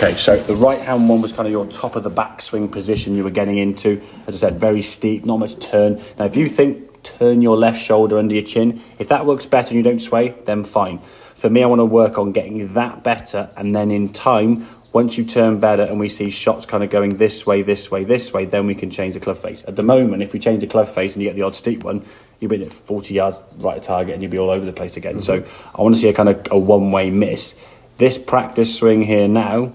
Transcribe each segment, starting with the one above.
Okay, so the right-hand one was kind of your top of the backswing position you were getting into. As I said, very steep, not much turn. Now, if you think turn your left shoulder under your chin, if that works better and you don't sway, then fine. For me, I want to work on getting that better, and then in time, once you turn better and we see shots kind of going this way, this way, this way, then we can change the club face. At the moment, if we change the club face and you get the odd steep one, you'll be at 40 yards right at target and you'll be all over the place again. Mm-hmm. So I want to see a kind of a one-way miss. This practice swing here now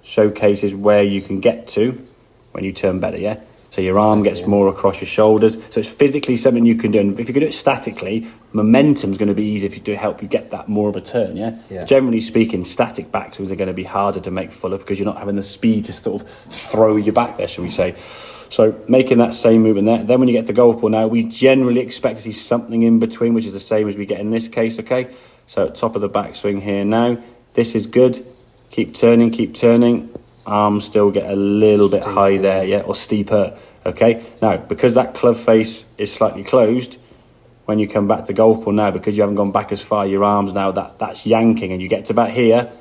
showcases where you can get to when you turn better, yeah? So your arm gets more across your shoulders. So it's physically something you can do. And if you can do it statically, momentum's going to be easier if you do help you get that more of a turn, yeah? Generally speaking, static backswings are going to be harder to make fuller because you're not having the speed to sort of throw your back there, shall we say. So making that same movement there. Then when you get the golf ball now, we generally expect to see something in between, which is the same as we get in this case, okay? So at top of the backswing here now, this is good. Keep turning. Arms still get a little bit high there, yeah, or steeper, okay? Now, because that club face is slightly closed, when you come back to golf ball now, because you haven't gone back as far, your arms now, that's yanking, and you get to about here,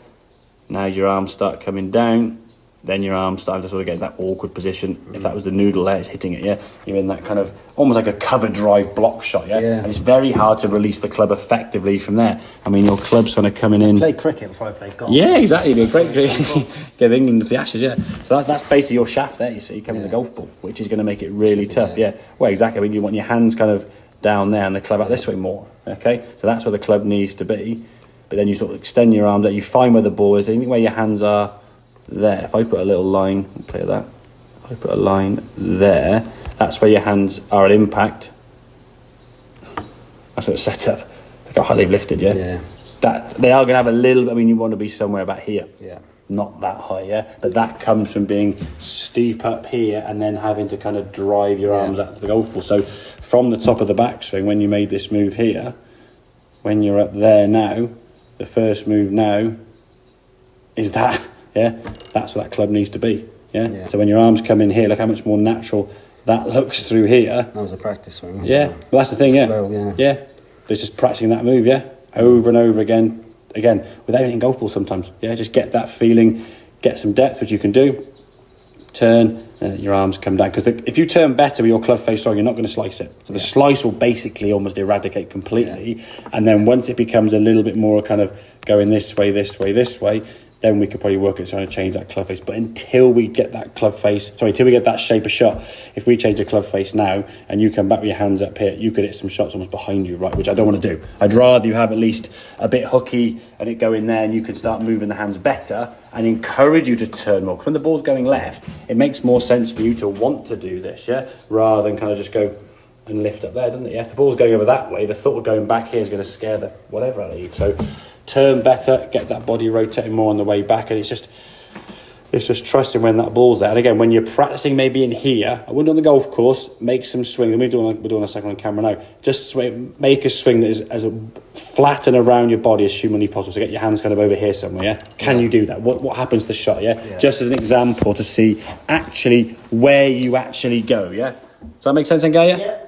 now your arms start coming down, then your arms start to sort of get in that awkward position. If that was the noodle there, it's hitting it, yeah? You're in that kind of, almost like a cover drive block shot, yeah? And it's very hard to release the club effectively from there. I mean, your club's kind of coming in. I played cricket before I played golf. Yeah, exactly. It'd be a great give England the Ashes, yeah. So that's basically your shaft there, you see, coming the golf ball, which is going to make it really tough, yeah. Well, exactly. I mean, you want your hands kind of down there and the club out this way more, okay? So that's where the club needs to be. But then you sort of extend your arms out, you find where the ball is, anything where your hands are there. If I put a little line, play that. If I put a line there, that's where your hands are at impact. That's what it's set up. Look how high they've lifted, yeah? That they are going to have a little bit, I mean, you want to be somewhere about here. Yeah. Not that high, yeah? But that comes from being steep up here and then having to kind of drive your arms out to the golf ball. So from the top of the backswing, when you made this move here, when you're up there now, the first move now is that, yeah? That's what that club needs to be, yeah? So when your arms come in here, look how much more natural that looks through here. That was a practice swing. Yeah, well, that's the thing, Slow, yeah. But it's just practicing that move, yeah? Over and over again, without hitting golf balls sometimes, yeah? Just get that feeling, get some depth, which you can do. Turn, and your arms come down. Because if you turn better with your club face strong, you're not going to slice it. So the slice will basically almost eradicate completely. And then once it becomes a little bit more kind of going this way, then we could probably work at trying to change that club face. But until we get that shape of shot, if we change the club face now and you come back with your hands up here, you could hit some shots almost behind you, right? Which I don't want to do. I'd rather you have at least a bit hooky and it go in there and you can start moving the hands better and encourage you to turn more. Because when the ball's going left, it makes more sense for you to want to do this, yeah? Rather than kind of just go and lift up there, doesn't it? Yeah? If the ball's going over that way, the thought of going back here is going to scare the whatever out of you. So turn better, get that body rotating more on the way back, and it's just trusting when that ball's there. And again, when you're practicing maybe in here, I wouldn't on the golf course, make some swing. We're doing a second on camera now. Just make a swing that is as flat and around your body as humanly possible. So get your hands kind of over here somewhere, yeah? Can you do that? What happens to the shot, yeah? Just as an example to see actually where you actually go, yeah? Does that make sense, Ngaya? Yeah.